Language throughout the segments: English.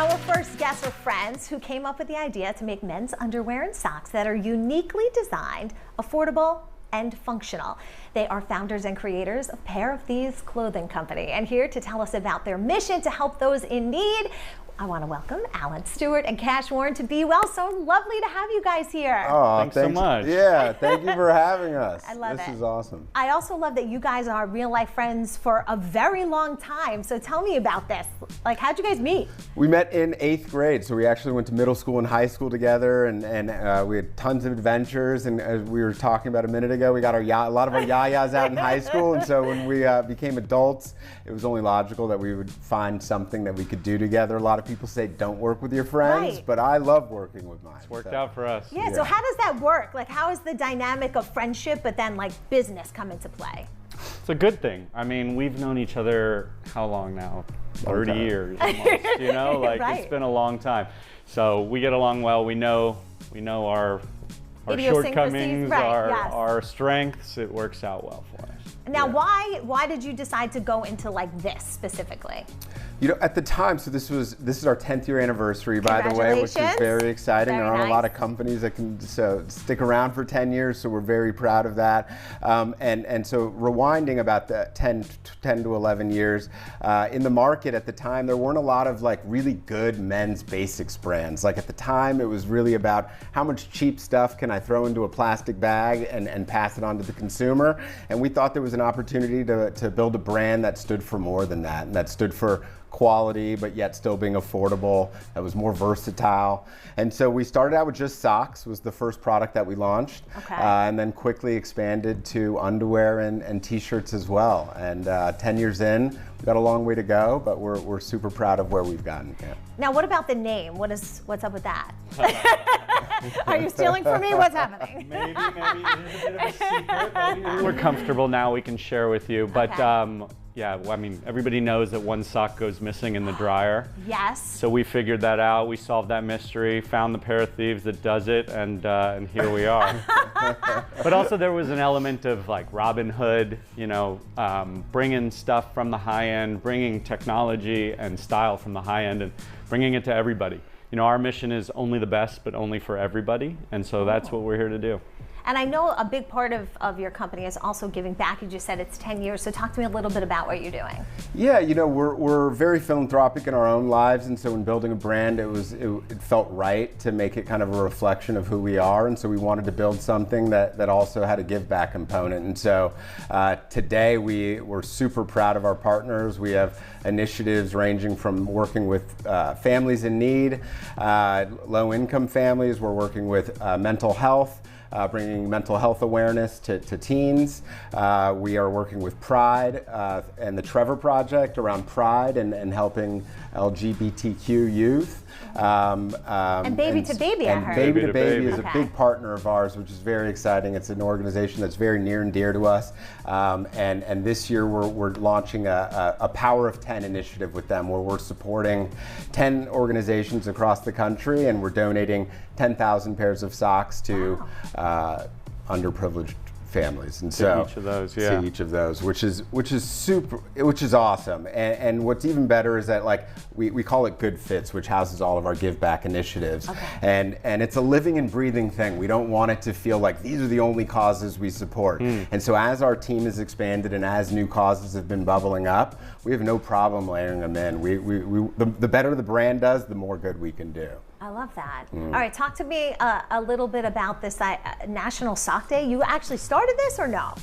Our first guests are friends who came up with the idea to make men's underwear and socks that are uniquely designed, affordable, and functional. They are founders and creators of Pair of Thieves clothing company, and here to tell us about their mission to help those in need, I want to welcome Alan, Stuart, and Cash Warren to Be Well. So lovely to have you guys here. Oh, thanks so much. Yeah, thank you for having us. I love it. This is awesome. I also love that you guys are real life friends for a very long time. So tell me about this. Like, how'd you guys meet? We met in 8th grade, so we actually went to middle school and high school together, and we had tons of adventures. And as we were talking about a minute ago, we got a lot of our yayas out in high school, and so when we became adults, it was only logical that we would find something that we could do together. A lot of people say don't work with your friends, right, but I love working with mine. It's worked out for us. Yeah, so how does that work? Like, how is the dynamic of friendship, but then like business come into play? It's a good thing. I mean, we've known each other how long now? 30 years almost, you know? Like, right, It's been a long time. So we get along well. We know our shortcomings, right, our strengths. It works out well for us. Now, why did you decide to go into like this specifically? You know, at the time, so this is our 10th year anniversary, by the way, which is very exciting. There aren't a lot of companies that can stick around for 10 years, so we're very proud of that. And so rewinding about the 10 to 11 years, in the market at the time, there weren't a lot of like really good men's basics brands. Like at the time, it was really about how much cheap stuff can I throw into a plastic bag and pass it on to the consumer. And we thought there was an opportunity to build a brand that stood for more than that, and that stood for quality, but yet still being affordable, that was more versatile. And so we started out with just socks, was the first product that we launched, and then quickly expanded to underwear and t-shirts as well. And 10 years in, we've got a long way to go, but we're super proud of where we've gotten. Yeah. Now, what about the name? What's up with that? Are you stealing from me? What's happening? Maybe it's a bit of a secret. But we're comfortable now, we can share with you. But yeah, well, I mean, everybody knows that one sock goes missing in the dryer. Yes. So we figured that out. We solved that mystery, found the Pair of Thieves that does it, and here we are. But also there was an element of like Robin Hood, you know, bringing stuff from the high end, bringing technology and style from the high end, and bringing it to everybody. You know, our mission is only the best, but only for everybody, and so that's what we're here to do. And I know a big part of your company is also giving back. You just said it's 10 years, so talk to me a little bit about what you're doing. Yeah, you know, we're very philanthropic in our own lives, and so in building a brand, it felt right to make it kind of a reflection of who we are, and so we wanted to build something that also had a give back component. And so today we're super proud of our partners. We have initiatives ranging from working with families in need, low-income families. We're working with mental health, bringing mental health awareness to teens. We are working with Pride and the Trevor Project around Pride and helping LGBTQ youth. And Baby to Baby, I heard. Baby to Baby is a big partner of ours, which is very exciting. It's an organization that's very near and dear to us. And this year we're launching a Power of 10 initiative with them, where we're supporting 10 organizations across the country, and we're donating 10,000 pairs of socks to underprivileged families, and so each of those, to each of those, which is awesome. And what's even better is that like we call it Good Fits, which houses all of our give back initiatives, and it's a living and breathing thing. We don't want it to feel like these are the only causes we support. And so as our team has expanded and as new causes have been bubbling up, we have no problem layering them in. The better the brand does, the more good we can do. I love that. All right, talk to me a little bit about this National Sock Day. You actually started this or no?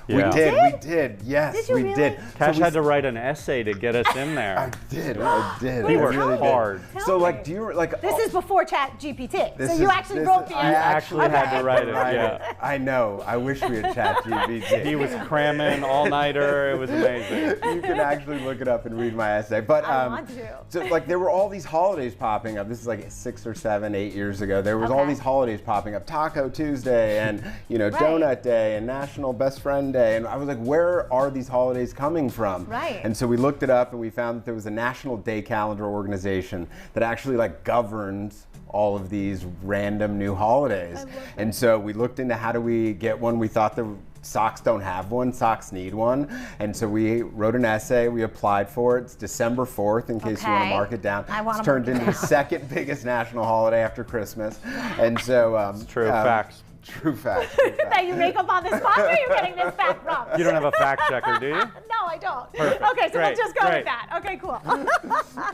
Yeah. We did, yes, did you we really? did. Cash had to write an essay to get us in there. I did. We I worked really hard. did. So like, do you like? This is before Chat GPT, so you actually wrote the I actually had to write it. Yeah. I know. I wish we had Chat GPT. He was cramming all-nighter. It was amazing. You can actually look it up and read my essay. But I want to. So like, there were all these holidays popping up. This is like 6 or 7, 8 years ago. There was all these holidays popping up: Taco Tuesday, and Donut Day, and National Best Friend Day. And I was like, where are these holidays coming from? Right. And so we looked it up, and we found that there was a national day calendar organization that actually like governs all of these random new holidays. And so we looked into how do we get one. We thought socks don't have one, socks need one. And so we wrote an essay, we applied for it. It's December 4th, in case you want to mark it down. It's turned into the second biggest national holiday after Christmas. And so it's true, facts. True fact. That you make up on the spot, or are you getting this fact wrong? You don't have a fact checker, do you? No, I don't. Perfect. Okay, so we'll just go Great. with that. Okay, cool.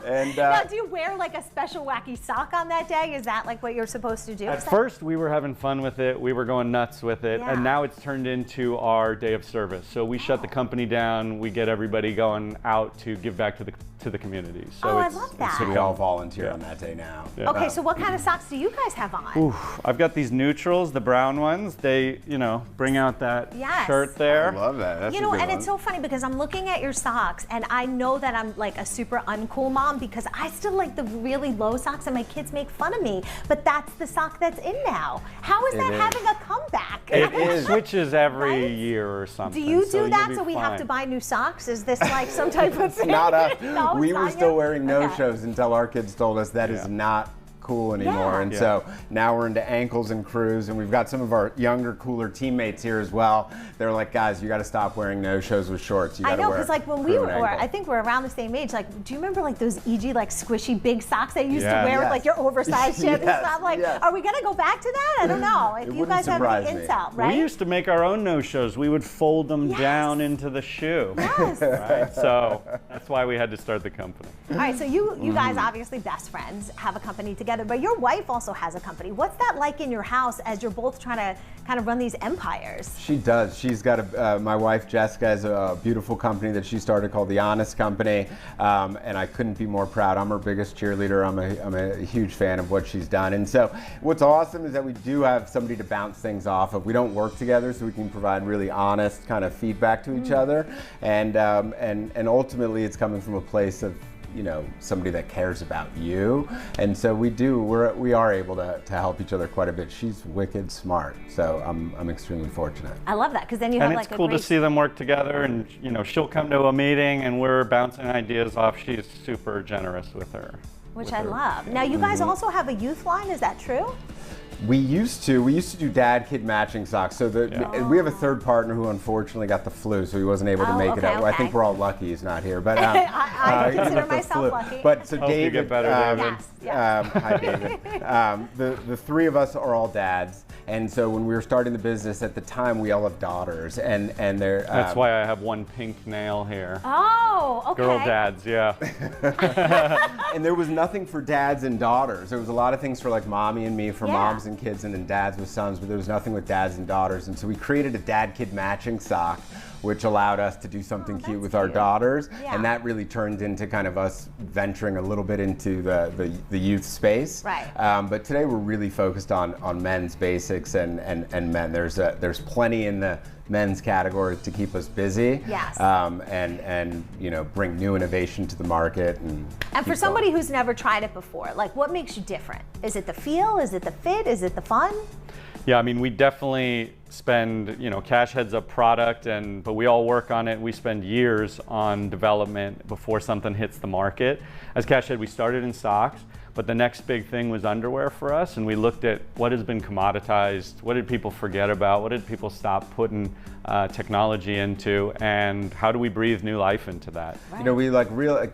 And now, do you wear like a special wacky sock on that day? Is that like what you're supposed to do? At first, we were having fun with it. We were going nuts with it. Yeah. And now it's turned into our day of service. So we shut the company down. We get everybody going out to give back to the community. So I love that. So we all volunteer on that day now. Yeah. Okay, so what kind of socks do you guys have on? Ooh, I've got these neutrals, the brown ones. They, bring out that shirt there. I love that. That's You know, and it's so funny because I'm looking at your socks and I know that I'm like a super uncool mom because I still like the really low socks and my kids make fun of me, but that's the sock that's in now. How is that having a comeback? It switches every year or something. Do you do that so we have to buy new socks? Is this like some type of thing? Not us. No, we were still wearing no-shows Okay. until our kids told us that is not cool anymore. Yeah. And so now we're into ankles and crews, and we've got some of our younger, cooler teammates here as well. They're like, guys, you got to stop wearing no-shows with shorts. You got to I know, wear because like when we crew were, and or ankle. I think we're around the same age, like, do you remember like those EG like squishy big socks that you used to Yeah. wear with Yes. like your oversized shit and Yes, stuff? Like, yes. are we gonna go back to that? I don't know. If you wouldn't guys have any surprise me. intel, right? We used to make our own no-shows. We would fold them Yes. down into the shoe. Yes. Right? So that's why we had to start the company. All right, so you guys obviously best friends, have a company together, but your wife also has a company. What's that like in your house as you're both trying to kind of run these empires? She does. She's got my wife Jessica has a beautiful company that she started called The Honest Company, and I couldn't be more proud. I'm her biggest cheerleader. I'm a huge fan of what she's done. And so what's awesome is that we do have somebody to bounce things off of. We don't work together, so we can provide really honest kind of feedback to each other, and ultimately it's coming from a place of somebody that cares about you, and so we are able to help each other quite a bit. She's wicked smart, so I'm extremely fortunate. I love that because then you have And like it's cool to see them work together, and she'll come to a meeting and we're bouncing ideas off. She's super generous with her. which I love. Now you guys also have a youth line, is that true? We used to do dad-kid matching socks. So we have a third partner who unfortunately got the flu, so he wasn't able to make it out. I think we're all lucky he's not here. But I consider myself lucky. But so Hope David, you get better, David. Yes. hi David. The three of us are all dads, and so when we were starting the business at the time, we all have daughters, and they're. That's why I have one pink nail here. Oh, okay. Girl dads, yeah. And there was nothing for dads and daughters. There was a lot of things for like mommy and me, for moms and kids, and then dads with sons, but there was nothing with dads and daughters. And so we created a dad-kid matching sock, which allowed us to do something cute with our daughters. Yeah. And that really turned into kind of us venturing a little bit into the youth space. Right. But today we're really focused on men's basics and men. There's plenty in the men's category to keep us busy. Yes. And bring new innovation to the market. And for somebody who's never tried it before, like what makes you different? Is it the feel? Is it the fit? Is it the fun? Yeah, I mean, we definitely spend, cash heads up product, but we all work on it. We spend years on development before something hits the market. As Cash Head, we started in socks, but the next big thing was underwear for us, and we looked at what has been commoditized, what did people forget about, what did people stop putting technology into, and how do we breathe new life into that? Right. We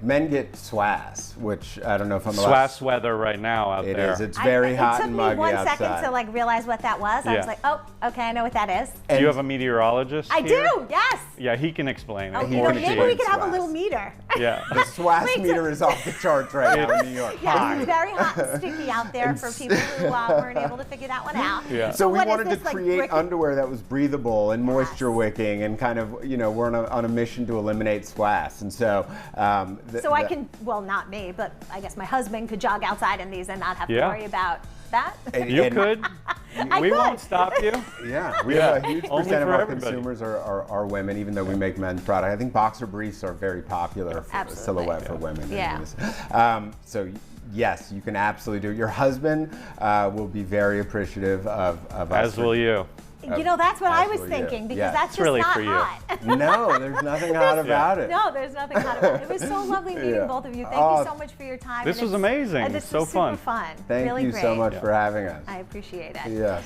men get SWAS, which I don't know if I'm allowed. SWAS weather right now out there. It is. It's very hot and muggy outside. It took me 1 second to like realize what that was. I was like, oh, okay, I know what that is. Do you have a meteorologist I here? do, yes. Yeah, he can explain it. Oh, He can maybe we could have a SWAS. little meter. Yeah. The SWAS Wait, meter is off the charts right now in New York. Yes, it's very hot and sticky out there for people who weren't able to figure that one out. Yeah. So we what is wanted to this, like, create brick- underwear that was breathable and moisture wicking, and kind of, we're on a mission to eliminate SWAS. And so, I can, well, not me, but I guess my husband could jog outside in these and not have to worry about that. You could. We won't stop you. Yeah, we have a huge Only percent of for our everybody. consumers are women, even though we make men's product. I think boxer briefs are very popular for Absolutely. silhouette for women. Yeah. So yes, you can absolutely do it. Your husband will be very appreciative of us. As will you. That's what I was Absolutely, thinking, because yeah. that's It's just really not for you. hot. No, there's nothing hot about it. No, there's nothing hot about it. It was so lovely meeting both of you. Thank you so much for your time. This And was amazing. And this So was fun. super fun. Thank really you great. so much for having us. I appreciate it. Yes.